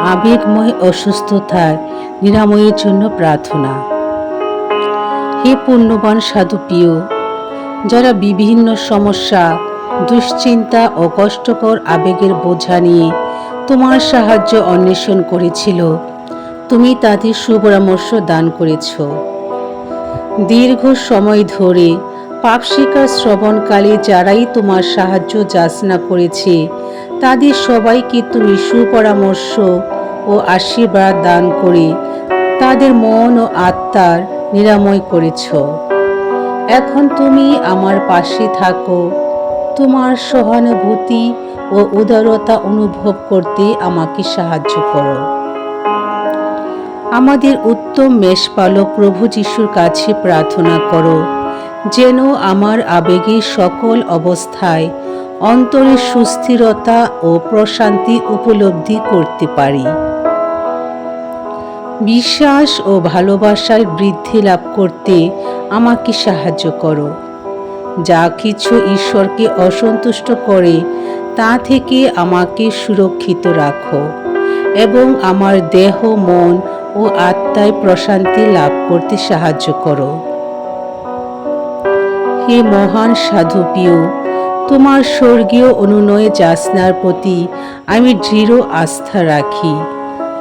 আবেগময় অসুস্থতার নিরাময়ের জন্য প্রার্থনা। হে পুণ্যবান সাধু প্রিয়, যারা বিভিন্ন সমস্যা, দুশ্চিন্তা ও কষ্টকর আবেগের বোঝা নিয়ে তোমার সাহায্য অন্বেষণ করেছিল, তুমি তাদের সুপরামর্শ দান করেছ। দীর্ঘ সময় ধরে পাপশিকার শ্রবণকালে যারাই তোমার সাহায্য যাচনা করেছে, তাদের সবাইকে তুমি সুপরামর্শ ও আশীর্বাদ দান করে তাদের মন ও আত্মার নিরাময় করেছ। এখন তুমি আমার পাশে থাকো, তোমার সহানুভূতি ও উদারতা অনুভব করতে আমাকে সাহায্য করো। আমাদের উত্তম মেষপালক প্রভু যিশুর কাছে প্রার্থনা করো, যেন আমার আবেগের সকল অবস্থায় অন্তরের সুস্থিরতা ও প্রশান্তি উপলব্ধি করতে পারি। বিশ্বাস ও ভালোবাসার বৃদ্ধি লাভ করতে আমাকে সাহায্য করো। যা কিছু ঈশ্বরকে অসন্তুষ্ট করে তা থেকে আমাকে সুরক্ষিত রাখো এবং আমার দেহ, মন ও আত্মায় প্রশান্তি লাভ করতে সাহায্য করো। হে মহান সাধু প্রিয়, তোমার স্বর্গীয় অনুনয় যাচনার প্রতি আমি দৃঢ় আস্থা রাখি।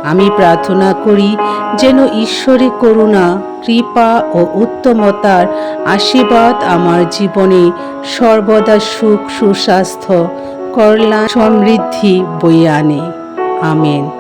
আমি প্রার্থনা করি যেন ঈশ্বরের করুণা, কৃপা ও উত্তমতার আশীর্বাদ আমার জীবনে সর্বদা সুখ, সুস্বাস্থ্য, কল্যাণ, সমৃদ্ধি বয়ে আনে। আমেন।